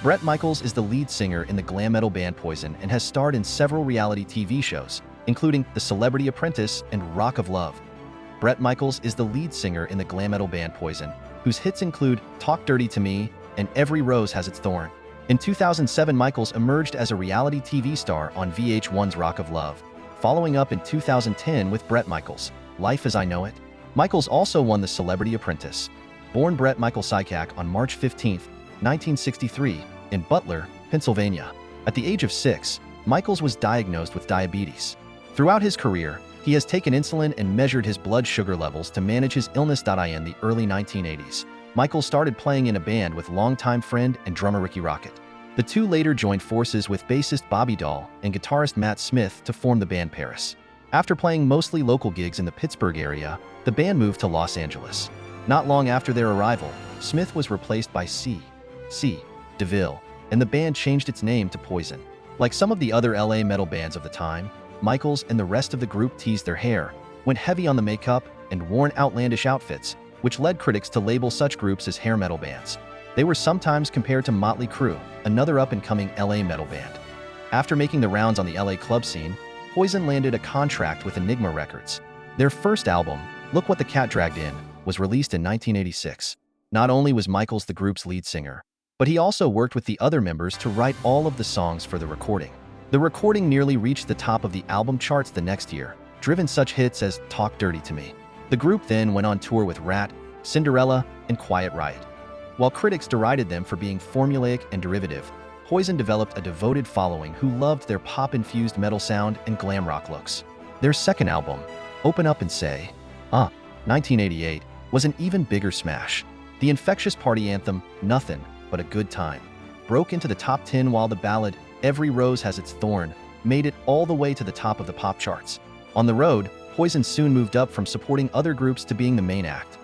Bret Michaels is the lead singer in the glam metal band Poison and has starred in several reality TV shows, including The Celebrity Apprentice and Rock of Love. Bret Michaels is the lead singer in the glam metal band Poison, whose hits include Talk Dirty to Me and Every Rose Has Its Thorn. In 2007, Michaels emerged as a reality TV star on VH1's Rock of Love, following up in 2010 with Bret Michaels' Life as I Know It. Michaels also won The Celebrity Apprentice. Born Bret Michael Sychak on March 15, 1963, in Butler, Pennsylvania. At the age of 6, Michaels was diagnosed with diabetes. Throughout his career, he has taken insulin and measured his blood sugar levels to manage his illness. In the early 1980s, Michaels started playing in a band with longtime friend and drummer Ricky Rocket. The two later joined forces with bassist Bobby Dahl and guitarist Matt Smith to form the band Paris. After playing mostly local gigs in the Pittsburgh area, the band moved to Los Angeles. Not long after their arrival, Smith was replaced by C. DeVille, and the band changed its name to Poison. Like some of the other LA metal bands of the time, Michaels and the rest of the group teased their hair, went heavy on the makeup, and wore outlandish outfits, which led critics to label such groups as hair metal bands. They were sometimes compared to Motley Crue, another up-and-coming LA metal band. After making the rounds on the LA club scene, Poison landed a contract with Enigma Records. Their first album, Look What the Cat Dragged In, was released in 1986. Not only was Michaels the group's lead singer, but he also worked with the other members to write all of the songs for the recording. The recording nearly reached the top of the album charts the next year, driven such hits as Talk Dirty to Me. The group then went on tour with Rat, Cinderella, and Quiet Riot. While critics derided them for being formulaic and derivative, Poison developed a devoted following who loved their pop-infused metal sound and glam rock looks. Their second album, Open Up and Say, 1988, was an even bigger smash. The infectious party anthem, Nothing But a Good Time, broke into the top 10, while the ballad, Every Rose Has Its Thorn, made it all the way to the top of the pop charts. On the road, Poison soon moved up from supporting other groups to being the main act.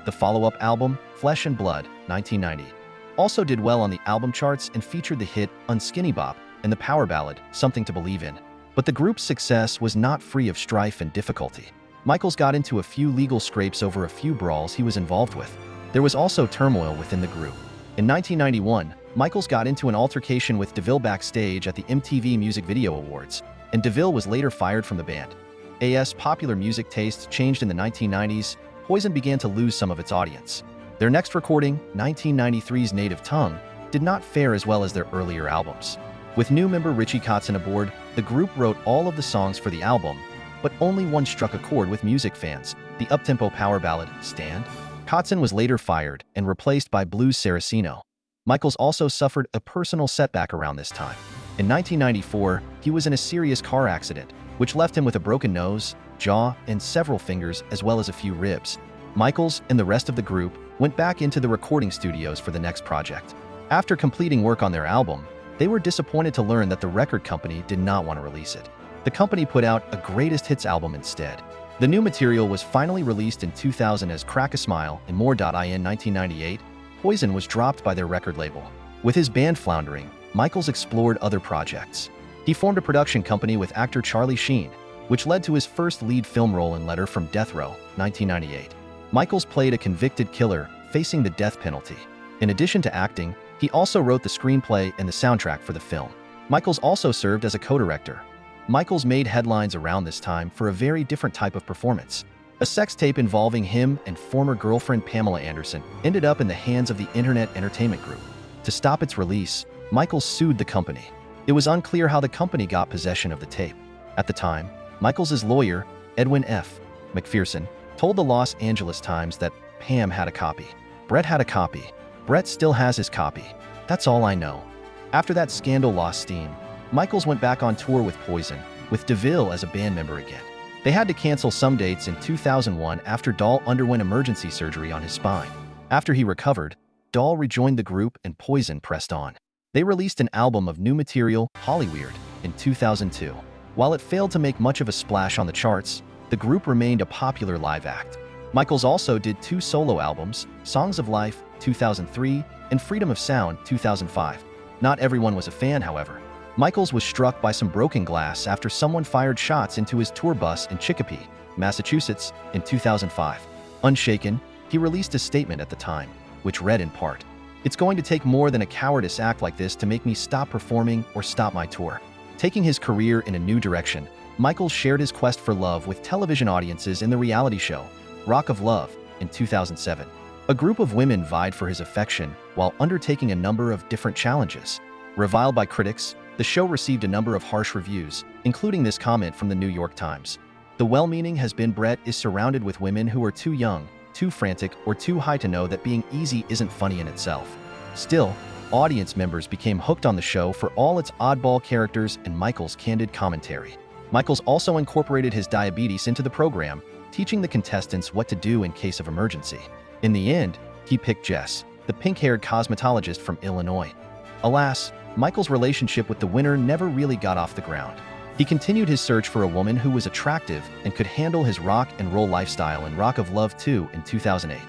The follow-up album, Flesh and Blood, 1990, also did well on the album charts and featured the hit Unskinny Bop and the power ballad, Something to Believe In. But the group's success was not free of strife and difficulty. Michaels got into a few legal scrapes over a few brawls he was involved with. There was also turmoil within the group. In 1991, Michaels got into an altercation with DeVille backstage at the MTV Music Video Awards, and DeVille was later fired from the band. As popular music tastes changed in the 1990s, Poison began to lose some of its audience. Their next recording, 1993's Native Tongue, did not fare as well as their earlier albums. With new member Richie Kotzen aboard, the group wrote all of the songs for the album, but only one struck a chord with music fans, the uptempo power ballad, Stand. Kotzen was later fired and replaced by Blues Saraceno. Michaels also suffered a personal setback around this time. In 1994, he was in a serious car accident, which left him with a broken nose, jaw, and several fingers, as well as a few ribs. Michaels and the rest of the group went back into the recording studios for the next project. After completing work on their album, they were disappointed to learn that the record company did not want to release it. The company put out a greatest hits album instead. The new material was finally released in 2000 as Crack a Smile and More. In 1998, Poison was dropped by their record label. With his band floundering, Michaels explored other projects. He formed a production company with actor Charlie Sheen, which led to his first lead film role in Letter from Death Row, 1998. Michaels played a convicted killer facing the death penalty. In addition to acting, he also wrote the screenplay and the soundtrack for the film. Michaels also served as a co-director. Michaels made headlines around this time for a very different type of performance. A sex tape involving him and former girlfriend Pamela Anderson ended up in the hands of the Internet Entertainment Group. To stop its release, Michaels sued the company. It was unclear how the company got possession of the tape. At the time, Michaels' lawyer, Edwin F. McPherson, told the Los Angeles Times that Pam had a copy. Bret had a copy. Bret still has his copy. That's all I know. After that scandal lost steam, Michaels went back on tour with Poison, with DeVille as a band member again. They had to cancel some dates in 2001 after Dahl underwent emergency surgery on his spine. After he recovered, Dahl rejoined the group and Poison pressed on. They released an album of new material, Hollyweird, in 2002. While it failed to make much of a splash on the charts, the group remained a popular live act. Michaels also did 2 solo albums, Songs of Life, 2003, and Freedom of Sound, 2005. Not everyone was a fan, however. Michaels was struck by some broken glass after someone fired shots into his tour bus in Chicopee, Massachusetts, in 2005. Unshaken, he released a statement at the time, which read in part, It's going to take more than a cowardice act like this to make me stop performing or stop my tour. Taking his career in a new direction, Michaels shared his quest for love with television audiences in the reality show, Rock of Love, in 2007. A group of women vied for his affection while undertaking a number of different challenges. Reviled by critics, the show received a number of harsh reviews, including this comment from the New York Times. The well-meaning has been Bret is surrounded with women who are too young, too frantic, or too high to know that being easy isn't funny in itself. Still, audience members became hooked on the show for all its oddball characters and Michaels' candid commentary. Michaels also incorporated his diabetes into the program, teaching the contestants what to do in case of emergency. In the end, he picked Jess, the pink-haired cosmetologist from Illinois. Alas, Michaels' relationship with the winner never really got off the ground. He continued his search for a woman who was attractive and could handle his rock and roll lifestyle in Rock of Love 2 in 2008.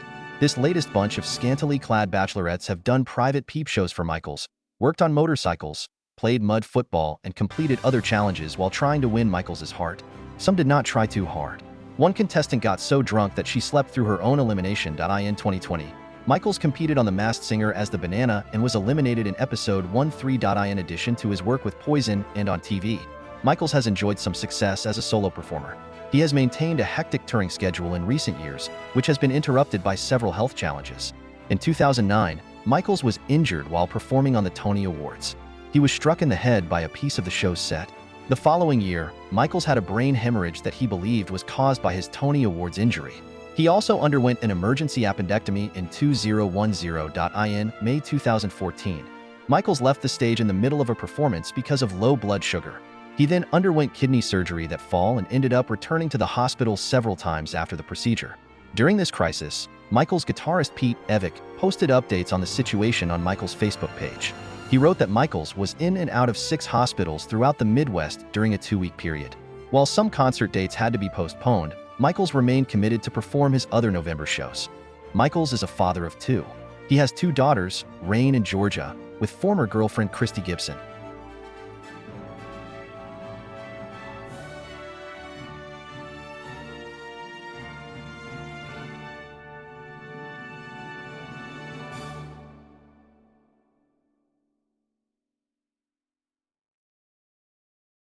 This latest bunch of scantily clad bachelorettes have done private peep shows for Michaels, worked on motorcycles, played mud football, and completed other challenges while trying to win Michaels' heart. Some did not try too hard. One contestant got so drunk that she slept through her own elimination. In 2020, Michaels competed on The Masked Singer as the Banana and was eliminated in episode 13. In addition to his work with Poison and on TV, Michaels has enjoyed some success as a solo performer. He has maintained a hectic touring schedule in recent years, which has been interrupted by several health challenges. In 2009, Michaels was injured while performing on the Tony Awards. He was struck in the head by a piece of the show's set. The following year, Michaels had a brain hemorrhage that he believed was caused by his Tony Awards injury. He also underwent an emergency appendectomy in 2010. In May 2014, Michaels left the stage in the middle of a performance because of low blood sugar. He then underwent kidney surgery that fall and ended up returning to the hospital several times after the procedure. During this crisis, Michaels' guitarist Pete Evick posted updates on the situation on Michaels' Facebook page. He wrote that Michaels was in and out of 6 hospitals throughout the Midwest during a 2-week period. While some concert dates had to be postponed, Michaels remained committed to perform his other November shows. Michaels is a father of 2. He has 2 daughters, Rain and Georgia, with former girlfriend Christy Gibson.